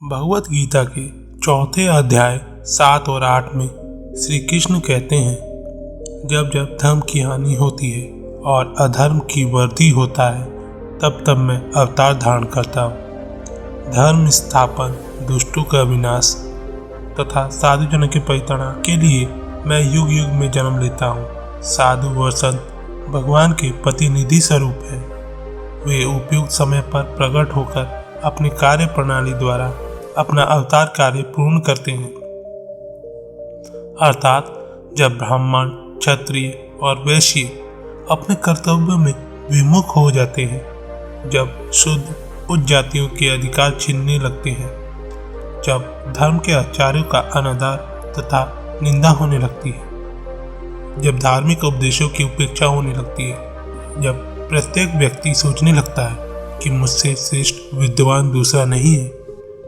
भगवत गीता के चौथे अध्याय 7 और 8 में श्री कृष्ण कहते हैं, जब जब धर्म की हानि होती है और अधर्म की वृद्धि होता है तब तब मैं अवतार धारण करता हूँ। धर्म स्थापन, दुष्टों का विनाश तथा साधुजनों के परित्राण के लिए मैं युग युग में जन्म लेता हूँ। साधु व संत भगवान के प्रतिनिधि स्वरूप है। वे उपयुक्त समय पर प्रकट होकर अपनी कार्य प्रणाली द्वारा अपना अवतार कार्य पूर्ण करते हैं। अर्थात जब ब्राह्मण, क्षत्रिय और वैश्य अपने कर्तव्य में विमुख हो जाते हैं, जब शुद्ध उच्च जातियों के अधिकार छीनने लगते हैं, जब धर्म के आचार्यों का अनादर तथा निंदा होने लगती है, जब धार्मिक उपदेशों की उपेक्षा होने लगती है, जब प्रत्येक व्यक्ति सोचने लगता है कि मुझसे श्रेष्ठ विद्वान दूसरा नहीं है,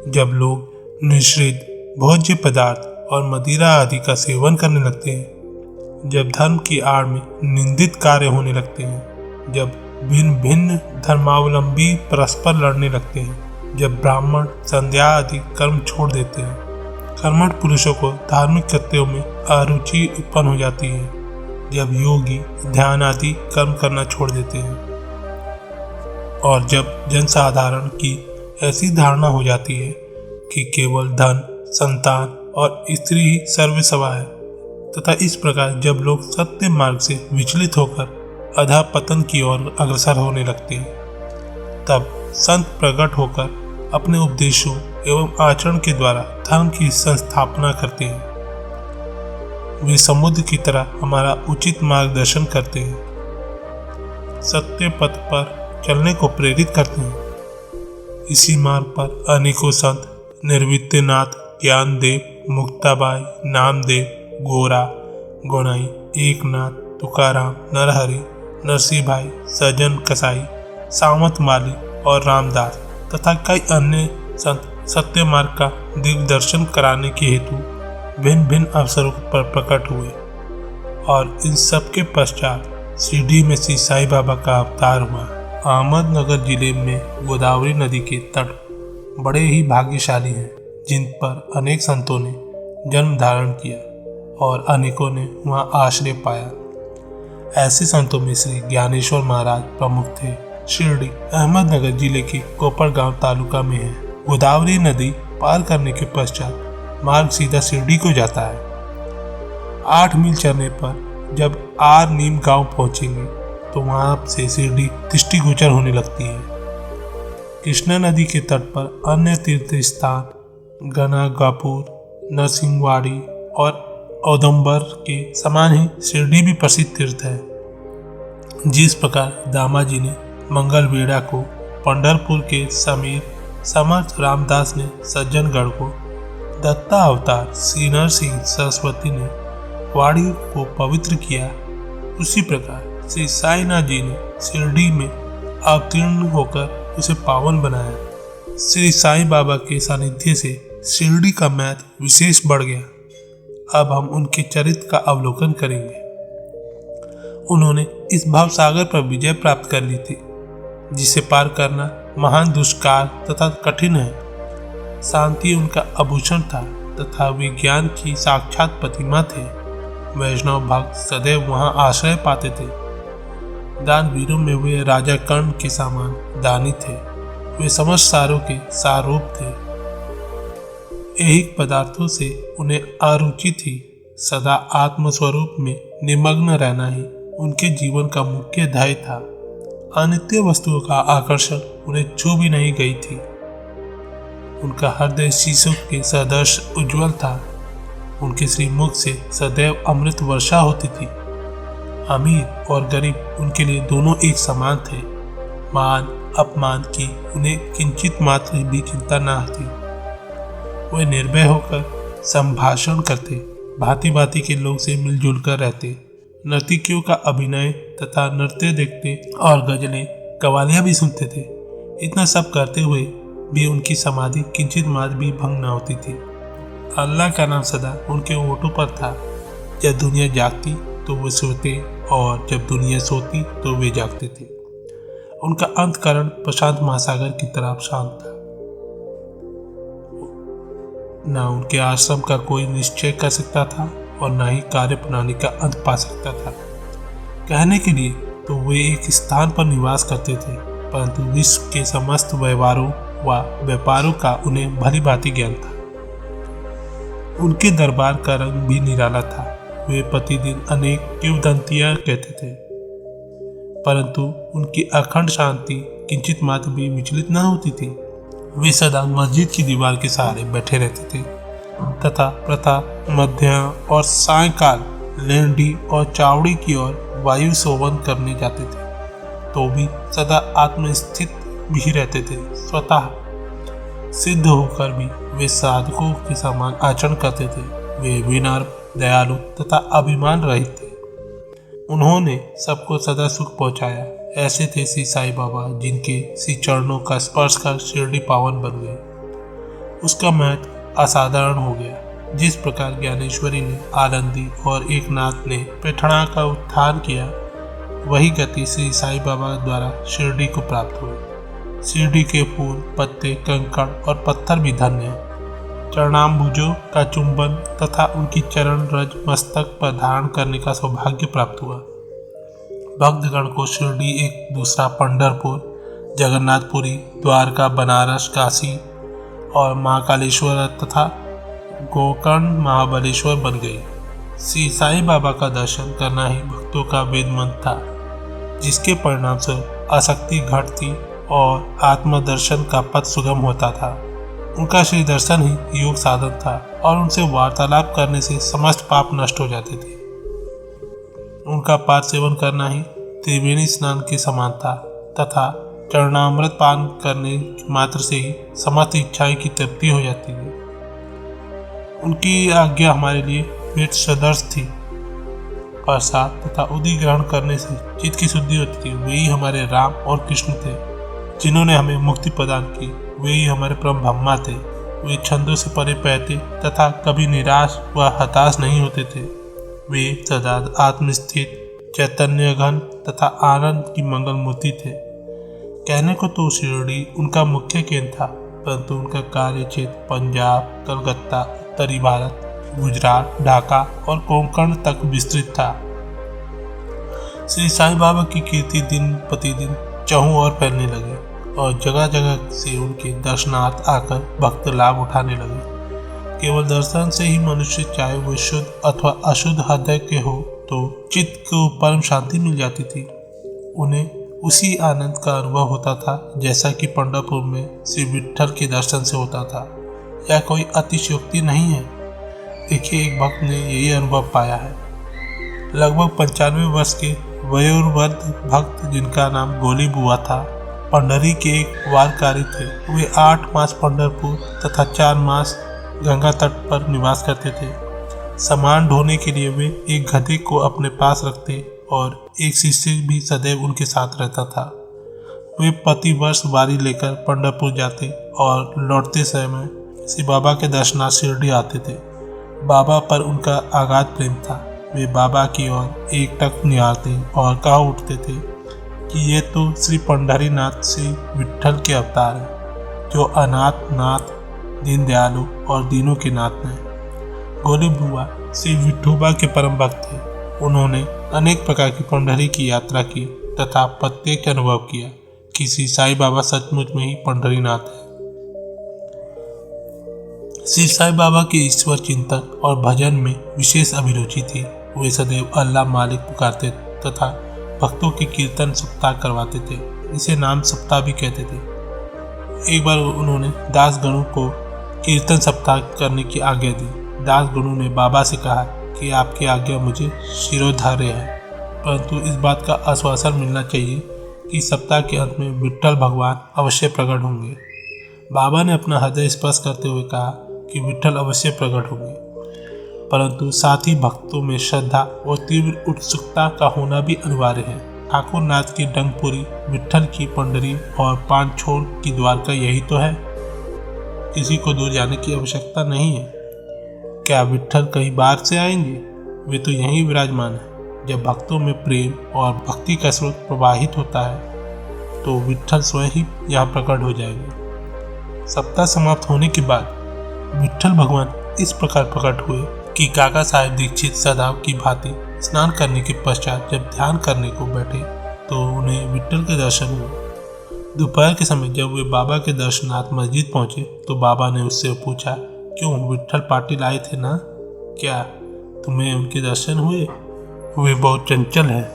जब लोग निषिद्ध भोज्य पदार्थ और मदिरा आदि का सेवन करने लगते हैं, जब धर्म की आड़ में निंदित कार्य होने लगते हैं, जब भिन्न भिन्न धर्मावलंबी परस्पर लड़ने लगते हैं, जब ब्राह्मण संध्या आदि कर्म छोड़ देते हैं, कर्मठ पुरुषों को धार्मिक कृत्यों में अरुचि उत्पन्न हो जाती है, जब योगी ध्यान आदि कर्म करना छोड़ देते हैं, और जब जनसाधारण की ऐसी धारणा हो जाती है कि केवल धन, संतान और स्त्री ही सर्वस्व है, तथा इस प्रकार जब लोग सत्य मार्ग से विचलित होकर अधःपतन की ओर अग्रसर होने लगते हैं, तब संत प्रकट होकर अपने उपदेशों एवं आचरण के द्वारा धर्म की संस्थापना करते हैं। वे समुद्र की तरह हमारा उचित मार्गदर्शन करते हैं, सत्य पथ पर चलने को प्रेरित करते हैं। इसी मार्ग पर अनेकों संत निर्वित्यनाथ, ज्ञानदेव, मुक्ताबाई, नामदेव, गोरा, गोनाई, एकनाथ, तुकाराम, नरहरि, नरसिंह भाई, सज्जन कसाई, सावंत माली और रामदास तथा कई अन्य संत सत्य मार्ग का दिग्दर्शन कराने के हेतु भिन्न भिन्न अवसरों पर प्रकट हुए, और इन सब के पश्चात शिरडी में श्री साईं बाबा का अवतार हुआ। अहमदनगर जिले में गोदावरी नदी के तट बड़े ही भाग्यशाली हैं, जिन पर अनेक संतों ने जन्म धारण किया और अनेकों ने वहां आश्रय पाया। ऐसे संतों में श्री ज्ञानेश्वर महाराज प्रमुख थे। शिरडी अहमदनगर जिले के कोपरगांव तालुका में है। गोदावरी नदी पार करने के पश्चात मार्ग सीधा शिरडी को जाता है। 8 मील चलने पर जब आर नीम गांव पहुंचेंगे तो वहां से शिरडी दृष्टिगोचर होने लगती है। कृष्णा नदी के तट पर अन्य तीर्थ स्थान गनागापुर, नरसिंहवाड़ी और औदंबर के समान ही शिरडी भी प्रसिद्ध तीर्थ है। जिस प्रकार दामाजी ने मंगलवेढ़ा को, पंढरपुर के समीर समर्थ रामदास ने सज्जनगढ़ को, दत्ता अवतार श्री नरसिंह सरस्वती ने वाड़ी को पवित्र किया, उसी प्रकार श्री साईनाथ जी ने शिरडी में अवतीर्ण होकर उसे पावन बनाया। श्री साईं बाबा के सानिध्य से शिरडी का महत्व विशेष बढ़ गया। अब हम उनके चरित्र का अवलोकन करेंगे। उन्होंने इस भाव सागर पर विजय प्राप्त कर ली थी, जिसे पार करना महान दुष्कार तथा कठिन है। शांति उनका आभूषण था तथा वे ज्ञान की साक्षात प्रतिमा थे। वैष्णव भक्त सदैव वहां आश्रय पाते थे। दानवीरों में वे राजा कर्ण के समान दानी थे। वे समस्त सारों के सारूप थे। ऐहिक पदार्थों से उन्हें अरुचि थी। सदा आत्मस्वरूप में निमग्न रहना ही उनके जीवन का मुख्य ध्येय था। अनित्य वस्तुओं का आकर्षण उन्हें छू भी नहीं गई थी। उनका हृदय शीशों के सदृश उज्ज्वल था। उनके श्रीमुख से सदैव अमृत वर्षा होती थी। अमीर और गरीब उनके लिए दोनों एक समान थे। मान अपमान की उन्हें किंचित मात्र भी चिंता न थी। वे निर्भय होकर संभाषण करते, भांति भांति के लोग से मिलजुल कर रहते। नर्तकियों का अभिनय तथा नृत्य देखते और गजलें कवालियां भी सुनते थे। इतना सब करते हुए भी उनकी समाधि किंचित मात्र भी भंग न होती थी। अल्लाह का नाम सदा उनके होठों पर था। जब दुनिया जागती तो वे सोते और जब दुनिया सोती तो वे जागते थे। उनका अंतःकरण प्रशांत महासागर की तरफ शांत था। न उनके आश्रम का कोई निश्चय कर सकता था और न ही कार्य प्रणाली का अंत पा सकता था। कहने के लिए तो वे एक स्थान पर निवास करते थे, परंतु विश्व के समस्त व्यवहारों व व्यापारों का उन्हें भली भांति ज्ञान था। उनके दरबार का रंग भी निराला था। वे प्रतिदिन अनेक किंवदंतियां कहते थे, परंतु उनकी अखंड शांति किंचित मात्र भी विचलित न होती थी। वे सदा मस्जिद की दीवार के सहारे बैठे रहते थे तथा प्रातः, मध्याह्न और सायंकाल लेंडी और चावड़ी की ओर वायु शोभन करने जाते थे, तो भी सदा आत्मस्थित भी रहते थे। स्वतः सिद्ध होकर भी वे साधकों के समान आचरण करते थे। वे विनम्र, दयालु तथा अभिमान रहित थे। उन्होंने सबको सदा सुख पहुंचाया। ऐसे थे श्री साईं बाबा, जिनके श्री चरणों का स्पर्श कर शिरडी पावन बन गई। उसका महत्व असाधारण हो गया। जिस प्रकार ज्ञानेश्वरी ने, आनंदी और एकनाथ ने पैठणा का उत्थान किया, वही गति श्री साईं बाबा द्वारा शिरडी को प्राप्त हुई। शिरडी के फूल, पत्ते, कंकड़ और पत्थर भी धन्य हैं। चरणाम्बुजों का चुंबन तथा उनकी चरण रज मस्तक पर धारण करने का सौभाग्य प्राप्त हुआ। भक्तगण को शिरडी एक दूसरा पंढरपुर, जगन्नाथपुरी, द्वारका, बनारस, काशी और महाकालेश्वर तथा गोकर्ण महाबलेश्वर बन गई। श्री साईं बाबा का दर्शन करना ही भक्तों का वेद मंत्र था, जिसके परिणाम से आसक्ति घटती और आत्मदर्शन का पथ सुगम होता था। उनका श्री दर्शन ही योग साधन था और उनसे वार्तालाप करने से समस्त पाप नष्ट हो जाते थे। उनका पाद सेवन करना ही त्रिवेणी स्नान के समान था तथा चरणामृत पान करने मात्र से ही समस्त इच्छाएं की तृप्ति हो जाती थी। उनकी आज्ञा हमारे लिए पेट सदर्श थी। प्रसाद तथा उदी ग्रहण करने से चित्त की शुद्धि होती थी। वे ही हमारे राम और कृष्ण थे, जिन्होंने हमें मुक्ति प्रदान की। वे ही हमारे परम ब्रह्मा थे। वे छंदों से परे पैते तथा कभी निराश व हताश नहीं होते थे। वे सदा आत्मस्थित, चैतन्य घन तथा आनंद की मंगल मूर्ति थे। कहने को तो शिरडी उनका मुख्य केंद्र था, परंतु उनका कार्य क्षेत्र पंजाब, कलकत्ता, उत्तरी भारत, गुजरात, ढाका और कोंकण तक विस्तृत था। श्री साईं बाबा की कीर्ति दिन प्रतिदिन चहुं ओर फैलने लगी और जगह जगह से उनके दर्शनार्थ आकर भक्त लाभ उठाने लगे। केवल दर्शन से ही मनुष्य, चाहे वो शुद्ध अथवा अशुद्ध हृदय के हो, तो चित्त को परम शांति मिल जाती थी। उन्हें उसी आनंद का अनुभव होता था जैसा कि पंढरपुर में श्री विट्ठल के दर्शन से होता था। यह कोई अतिशयोक्ति नहीं है। देखिए, एक भक्त ने यही अनुभव पाया है। लगभग 95 वर्ष के वयोवृद्ध भक्त, जिनका नाम गोली बुआ था, पंडरी के एक वारकारी थे। वे 8 मास पंढरपुर तथा 4 मास गंगा तट पर निवास करते थे। सामान ढोने के लिए वे एक गधे को अपने पास रखते और एक शिष्य भी सदैव उनके साथ रहता था। वे प्रति वर्ष बारी लेकर पंढरपुर जाते और लौटते समय श्री बाबा के दर्शनार्थ शिरडी आते थे। बाबा पर उनका अगाध प्रेम था। वे बाबा की ओर एकटक निहारते और कह उठते थे कि ये तो श्री पंढरीनाथ श्री विट्ठल के अवतार हैं, जो अनाथ नाथ, दीन दयालु और दीनों के नाथ हैं। गोली बुआ श्री विठोबा के परम भक्त थे। उन्होंने अनेक प्रकार की पंढरी की यात्रा की तथा प्रत्येक अनुभव किया कि श्री साईं बाबा सचमुच में ही पंढरीनाथ है। श्री साईं बाबा के ईश्वर चिंतन और भजन में विशेष अभिरुचि थी। वे सदैव अल्लाह मालिक पुकारते तथा भक्तों के कीर्तन सप्ताह करवाते थे। इसे नाम सप्ताह भी कहते थे। एक बार उन्होंने दास गणों को कीर्तन सप्ताह करने की आज्ञा दी। दास गणों ने बाबा से कहा कि आपकी आज्ञा मुझे शिरोधार्य है, परंतु इस बात का आश्वासन मिलना चाहिए कि सप्ताह के अंत में विट्ठल भगवान अवश्य प्रकट होंगे। बाबा ने अपना हृदय स्पर्श करते हुए कहा कि विट्ठल अवश्य प्रकट होंगे, परंतु साथ ही भक्तों में श्रद्धा और तीव्र उत्सुकता का होना भी अनिवार्य है। ठाकुर नाथ की डंगपुरी, विट्ठल की पंडरी और पांचछोड़ की द्वारका यही तो है। किसी को दूर जाने की आवश्यकता नहीं है। क्या विट्ठल कहीं बाहर से आएंगे? वे तो यहीं विराजमान है। जब भक्तों में प्रेम और भक्ति का स्रोत प्रवाहित होता है तो विट्ठल स्वयं ही यहाँ प्रकट हो जाएंगे। सप्ताह समाप्त होने के बाद विट्ठल भगवान इस प्रकार प्रकट हुए कि काका साहेब दीक्षित सदाव की भांति स्नान करने के पश्चात जब ध्यान करने को बैठे तो उन्हें विट्ठल के दर्शन हुए। दोपहर के समय जब वे बाबा के दर्शनार्थ मस्जिद पहुंचे तो बाबा ने उससे पूछा, क्यों विट्ठल पाटिल आए थे ना, क्या तुम्हें उनके दर्शन हुए? वे बहुत चंचल हैं,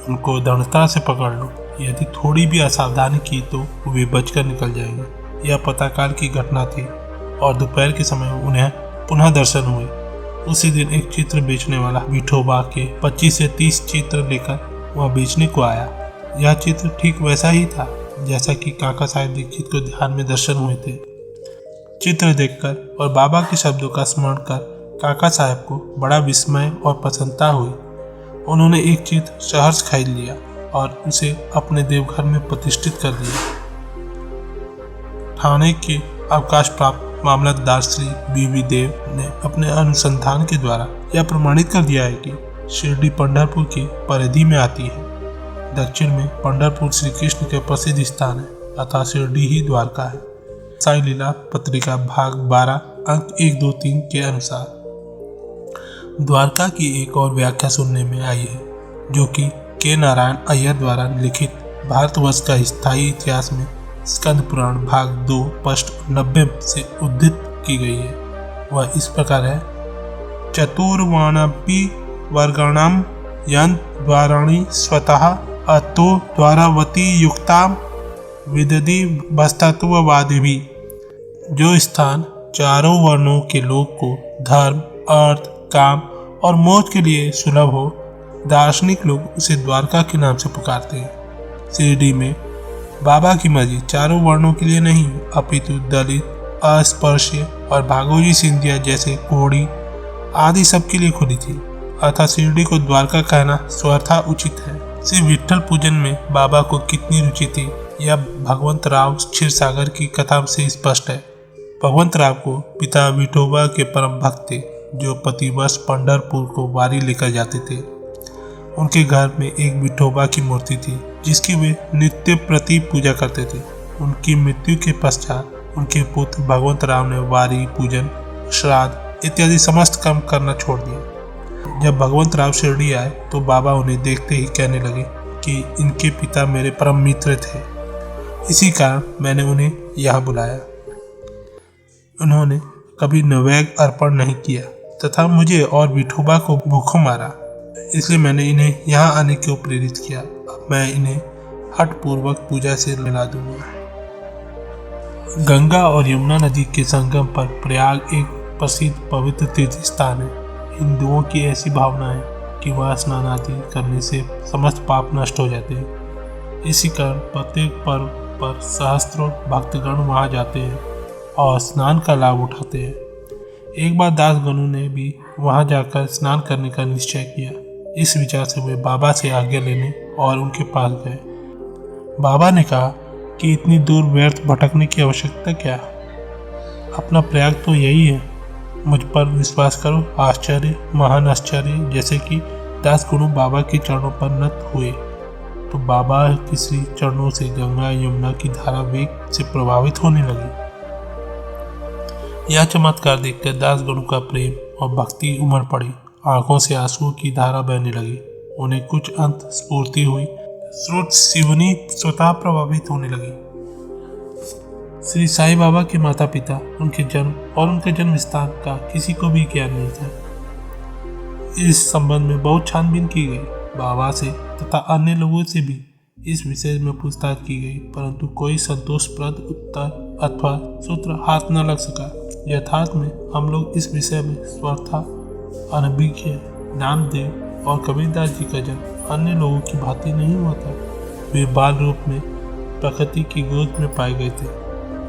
उनको दृढ़ता से पकड़ लो, यदि थोड़ी भी असावधानी की तो वे बचकर निकल जाएंगे। यह प्रातःकाल की घटना थी और दोपहर के समय उन्हें पुनः दर्शन हुए। उसी दिन एक चित्र बेचने वाला विठोबा के 25 से 30 चित्र लेकर वह बेचने को आया। यह चित्र ठीक वैसा ही था जैसा कि काका साहेब दीक्षित को ध्यान में दर्शन हुए थे। चित्र देखकर और बाबा के शब्दों का स्मरण कर काका साहेब को बड़ा विस्मय और प्रसन्नता हुई। उन्होंने एक चित्र सहर्ष खरीद लिया और उसे अपने देवघर में प्रतिष्ठित कर दिया। थाने के अवकाश प्राप्त मामलतदार श्री बीवी देव ने अपने अनुसंधान के द्वारा यह प्रमाणित कर दिया है कि शिरडी पंढरपुर की परिधि में आती है। दक्षिण में पंढरपुर श्री कृष्ण के प्रसिद्ध स्थान है अतः शिरडी ही द्वारका है। साई लीला पत्रिका भाग 12 अंक 1, 2, 3 के अनुसार द्वारका की एक और व्याख्या सुनने में आई है जो कि के नारायण अय्यर द्वारा लिखित भारतवर्ष का स्थायी इतिहास में स्कंद पुराण भाग 2 पृष्ठ 90 से उद्धृत की गई है। वह इस प्रकार है, चतुर्वाणपि वर्गाणाम यंत द्वाराणि स्वतः अतो द्वारावती युक्ताम विदधि वस्तत्ववादिभी। जो स्थान चारों वर्णों के लोग को धर्म, अर्थ, काम और मोक्ष के लिए सुलभ हो, दार्शनिक लोग उसे द्वारका के नाम से पुकारते हैं। शिरडी में बाबा की मस्जिद चारों वर्णों के लिए नहीं अपितु दलित, अस्पृश्य और भागोजी सिंधिया जैसे कोढ़ी आदि सबके लिए खुली थी। अतः शिरडी को द्वारका कहना स्वतः उचित है। श्री विट्ठल पूजन में बाबा को कितनी रुचि थी यह भगवंत राव क्षीरसागर की कथा से स्पष्ट है। भगवंत राव को पिता विठोबा के परम भक्त थे जो प्रतिवर्ष पंढरपुर को वारी लेकर जाते थे। उनके घर में एक विठोबा की मूर्ति थी जिसकी वे नित्य प्रति पूजा करते थे। उनकी मृत्यु के पश्चात उनके पुत्र भगवंत राव ने वारी, पूजन, श्राद्ध इत्यादि समस्त काम करना छोड़ दिया। जब भगवंत राव शिरडी आए तो बाबा उन्हें देखते ही कहने लगे कि इनके पिता मेरे परम मित्र थे, इसी कारण मैंने उन्हें यहाँ बुलाया। उन्होंने कभी नैवेद्य अर्पण नहीं किया तथा मुझे और विठोबा को भूखों मारा, इसलिए मैंने इन्हें यहाँ आने को प्रेरित किया। अब मैं इन्हें हठ पूर्वक पूजा से मिला दूंगा। गंगा और यमुना नदी के संगम पर प्रयाग एक प्रसिद्ध पवित्र तीर्थ स्थान है। हिंदुओं की ऐसी भावना है कि वह स्नान आदि करने से समस्त पाप नष्ट हो जाते हैं। इसी कारण प्रत्येक पर्व पर सहस्त्रों भक्तगण वहां जाते हैं और स्नान का लाभ उठाते हैं। एक बार दास गणु ने भी वहां जाकर स्नान करने का निश्चय किया। इस विचार से वे बाबा से आज्ञा लेने और उनके पास गए। बाबा ने कहा कि इतनी दूर व्यर्थ भटकने की आवश्यकता क्या, अपना प्रयाग तो यही है, मुझ पर विश्वास करो। आश्चर्य, महान आश्चर्य जैसे कि दास गुरु बाबा के चरणों पर नत हुए तो बाबा के श्री चरणों से गंगा यमुना की धारा वेग से प्रभावित होने लगी। यह चमत्कार देखकर दास गणु का प्रेम और भक्ति उमड़ पड़ी। आंखों से आंसुओं की धारा बहने लगी। उन्हें कुछ अंत स्फूर्ति हुई। श्रुत शिवनी स्वतः प्रभावित होने लगी। श्री साईं बाबा के माता पिता, उनके जन्म और उनके जन्म स्थान का किसी को भी ज्ञान नहीं था। इस संबंध में बहुत छानबीन की गई। बाबा से तथा अन्य लोगों से भी इस विषय में पूछताछ की गई, परंतु कोई संतोषप्रद उत्तर अथवा सूत्र हाथ न लग सका। यथार्थ में हम लोग इस विषय में स्वतः अनभिज्ञ हैं। नामदेव और कबीरदास जी का जन्म अन्य लोगों की भांति नहीं हुआ था। वे बाल रूप में प्रकृति की गोद में पाए गए थे।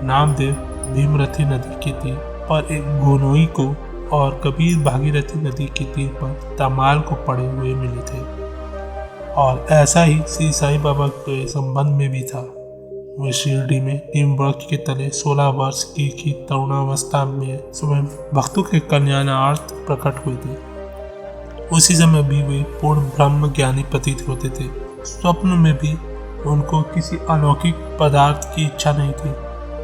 नामदेव भीमरथी नदी के तीर पर एक गोनोई को और कबीर भागीरथी नदी के तीर पर तमाल को पड़े हुए मिले थे। और ऐसा ही श्री साईं बाबा के संबंध में भी था। वे शिरडी में नीम वृक्ष के तले 16 वर्ष की तरुणावस्था में स्वयं भक्तों के कल्याणार्थ प्रकट हुए थे। उसी समय भी वे पूर्ण ब्रह्म ज्ञानी प्रतीत होते थे। स्वप्न में भी उनको किसी अलौकिक पदार्थ की इच्छा नहीं थी।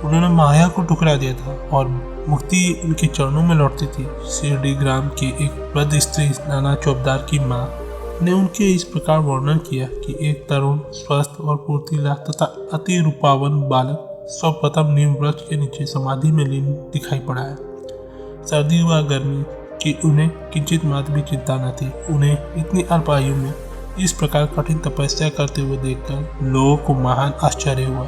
उन्होंने माया को ठुकरा दिया था और मुक्ति उनके चरणों में लौटती थी। शिरडी ग्राम की एक वृद्ध स्त्री नाना चौबदार की माँ ने उनके इस प्रकार वर्णन किया कि एक तरुण, स्वस्थ और फुर्तीला तथा अति रूपावन बालक सर्वप्रथम नीम वृक्ष के नीचे समाधि में लीन दिखाई पड़ा है। सर्दी व गर्मी की उन्हें किंचित मात्र भी चिंता न थी। उन्हें इतनी अल्प आयु में इस प्रकार कठिन तपस्या करते हुए देखकर लोगों को महान आश्चर्य हुआ।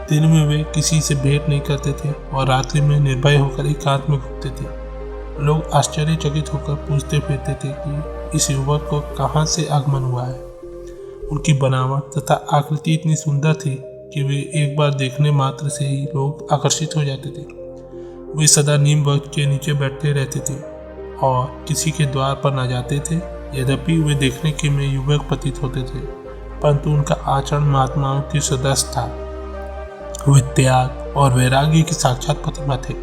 दिन में वे किसी से भेंट नहीं करते थे और रात्रि में निर्भय होकर एकांत में घूमते थे। लोग आश्चर्यचकित होकर पूछते फिरते थे कि इस युवक को कहाँ से आगमन हुआ है। उनकी बनावट तथा आकृति इतनी सुंदर थी कि वे एक बार देखने मात्र से ही लोग आकर्षित हो जाते थे। वे सदा नीम वृक्ष के नीचे बैठते रहते थे और किसी के द्वार पर न जाते थे। यद्यपि वे देखने के में युवक प्रतीत होते थे, परंतु उनका आचरण महात्माओं की सदृश था। वे त्याग और वैराग्य की साक्षात प्रतिमा थे।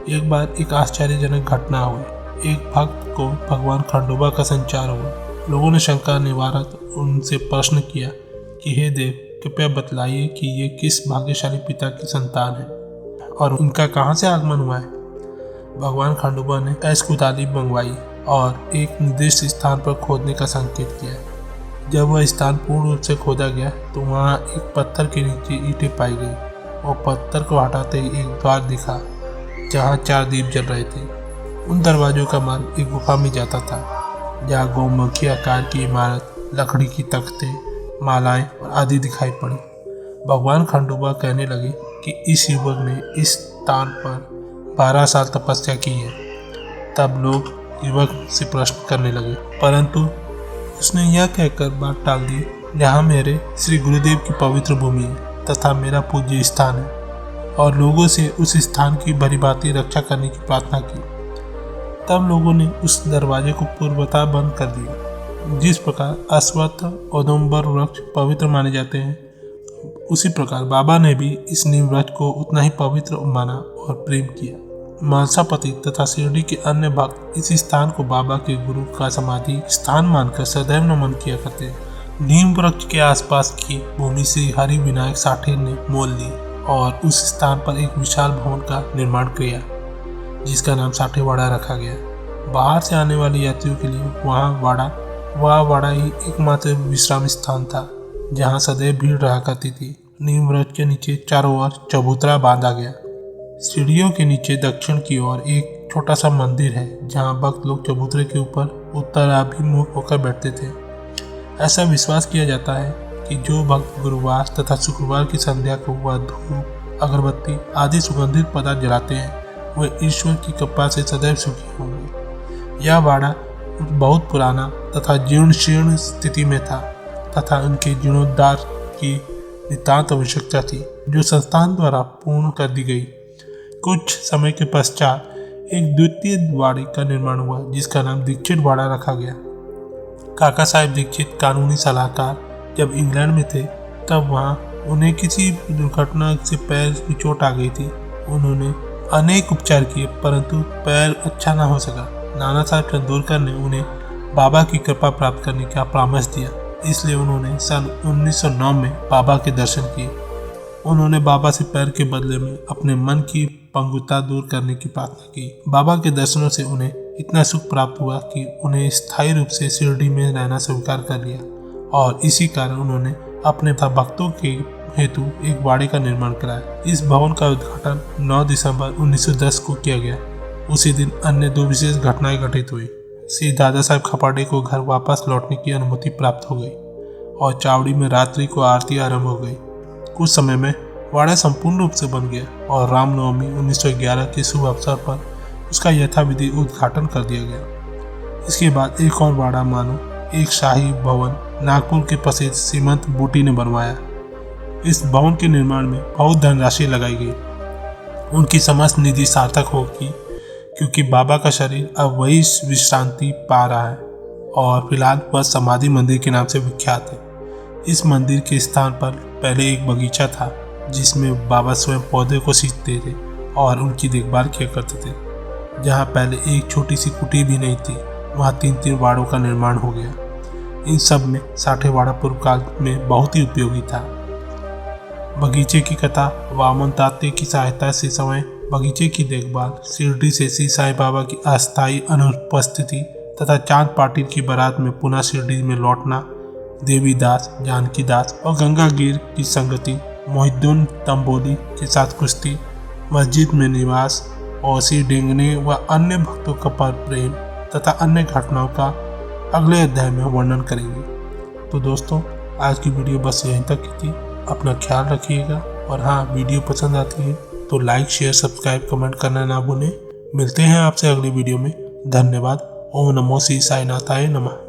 एक बार एक आश्चर्यजनक घटना हुई। एक भक्त को भगवान खंडोबा का संचार हुआ। लोगों ने शंका निवारक उनसे प्रश्न किया कि हे देव, कृपया बतलाइए कि ये किस भाग्यशाली पिता की संतान है और उनका कहाँ से आगमन हुआ है। भगवान खंडोबा ने कुदाली मंगवाई और एक निर्दिष्ट स्थान पर खोदने का संकेत किया। जब वह स्थान पूर्ण रूप से खोदा गया तो वहाँ एक पत्थर के नीचे ईंटें पाई गई और पत्थर को हटाते ही एक द्वार दिखा जहाँ 4 दीप जल रहे थे। उन दरवाजों का मार्ग एक गुफा में जाता था जहाँ गौमुखी आकार की इमारत, लकड़ी की तख्ते, मालाएं और आदि दिखाई पड़ी। भगवान खंडोबा कहने लगे कि इस युवक ने इस स्थान पर 12 साल तपस्या की है। तब लोग युवक से प्रश्न करने लगे, परंतु उसने यह कहकर बात टाल दी, यहाँ मेरे श्री गुरुदेव की पवित्र भूमि है तथा मेरा पूज्य स्थान है, और लोगों से उस स्थान की भलीभांति रक्षा करने की प्रार्थना की। तब लोगों ने उस दरवाजे को पूर्वतः बंद कर दिया। जिस प्रकार अश्वत्थ औदुंबर वृक्ष पवित्र माने जाते हैं, उसी प्रकार बाबा ने भी इस नीम वृक्ष को उतना ही पवित्र माना और प्रेम किया। मालसापति तथा शिरडी के अन्य भक्त इस स्थान को बाबा के गुरु का समाधि स्थान मानकर सदैव नमन किया करते हैं। नीम वृक्ष के आसपास की भूमि से हरि विनायक साठे ने मोल ली और उस स्थान पर एक विशाल भवन का निर्माण किया, जिसका नाम साठेवाड़ा रखा गया। बाहर से आने वाले यात्रियों के लिए वह वाड़ा ही एकमात्र विश्राम स्थान था, जहाँ सदैव भीड़ रहा करती थी। नीम वृक्ष के नीचे चारों ओर चबूतरा बांधा गया। सीढ़ियों के नीचे दक्षिण की ओर एक छोटा सा मंदिर है, जहाँ भक्त लोग चबूतरे के ऊपर उत्तराभिमुख होकर बैठते थे। ऐसा विश्वास किया जाता है कि जो भक्त गुरुवार तथा शुक्रवार की संध्या को वह धूप, अगरबत्ती आदि सुगंधित पदार्थ जलाते हैं, वे ईश्वर की कृपा से सदैव सुखी होंगे। यह वाड़ा बहुत पुराना तथा जीर्ण शीर्ण स्थिति में था तथा उनके जीर्णोद्धार की नितांत आवश्यकता थी, जो संस्थान द्वारा पूर्ण कर दी गई। कुछ समय के पश्चात एक द्वितीय वाड़े का निर्माण हुआ, जिसका नाम दीक्षित वाड़ा रखा गया। काका साहेब दीक्षित कानूनी सलाहकार जब इंग्लैंड में थे, तब वहाँ उन्हें किसी दुर्घटना से पैर में चोट आ गई थी। उन्होंने अनेक उपचार किए, परंतु पैर अच्छा ना हो सका। नाना साहब चंदोरकर ने उन्हें बाबा की कृपा प्राप्त करने का परामर्श दिया, इसलिए उन्होंने सन 1909 में बाबा के दर्शन किए। उन्होंने बाबा से पैर के बदले में अपने मन की पंगुता दूर करने की प्रार्थना की। बाबा के दर्शनों से उन्हें इतना सुख प्राप्त हुआ कि उन्हें स्थायी रूप से शिरडी में रहना स्वीकार कर लिया, और इसी कारण उन्होंने अपने भक्तों के हेतु एक वाड़े का निर्माण कराया। इस भवन का उद्घाटन 9 दिसंबर 1910 को किया गया। उसी दिन अन्य 2 विशेष घटनाएं घटित हुई। श्री दादा साहब खपाड़े को घर वापस लौटने की अनुमति प्राप्त हो गई और चावड़ी में रात्रि को आरती आरंभ हो गई। कुछ समय में वाड़ा संपूर्ण रूप से बन गया और रामनवमी 1911 के शुभ अवसर पर उसका यथाविधि उद्घाटन कर दिया गया। इसके बाद एक और वाड़ा मानो एक शाही भवन नागपुर के प्रसिद्ध श्रीमंत बूटी ने बनवाया। इस भवन के निर्माण में बहुत धनराशि लगाई गई। उनकी समस्त निधि सार्थक होगी, क्योंकि बाबा का शरीर अब वही विश्रांति पा रहा है और फिलहाल वह समाधि मंदिर के नाम से विख्यात है। इस मंदिर के स्थान पर पहले एक बगीचा था, जिसमें बाबा स्वयं पौधे को सींचते थे और उनकी देखभाल किया करते थे। जहाँ पहले एक छोटी सी कुटी भी नहीं थी, वहाँ 3 वाड़ों का निर्माण हो गया। इन सब में साठेवाड़ा पूर्व काल में बहुत ही उपयोगी था। बगीचे की कथा, वामन तात्या की सहायता से समय, बगीचे की देखभाल, शिरडी से श्री साईं बाबा की अस्थायी अनुपस्थिति तथा चांद पाटिल की बारात में पुनः शिरडी में लौटना, देवी दास, जानकी दास और गंगा गिर की संगति, मोहिद्दीन तंबोली के साथ कुश्ती, मस्जिद में निवास, ओसी डेंगने व अन्य भक्तों का प्रेम तथा अन्य घटनाओं का अगले अध्याय में वर्णन करेंगे। तो दोस्तों, आज की वीडियो बस यहीं तक की थी। अपना ख्याल रखिएगा और हाँ, वीडियो पसंद आती है तो लाइक, शेयर, सब्सक्राइब, कमेंट करना ना भूलें। मिलते हैं आपसे अगली वीडियो में। धन्यवाद। ओम नमो श्री साईनाथाय नमः।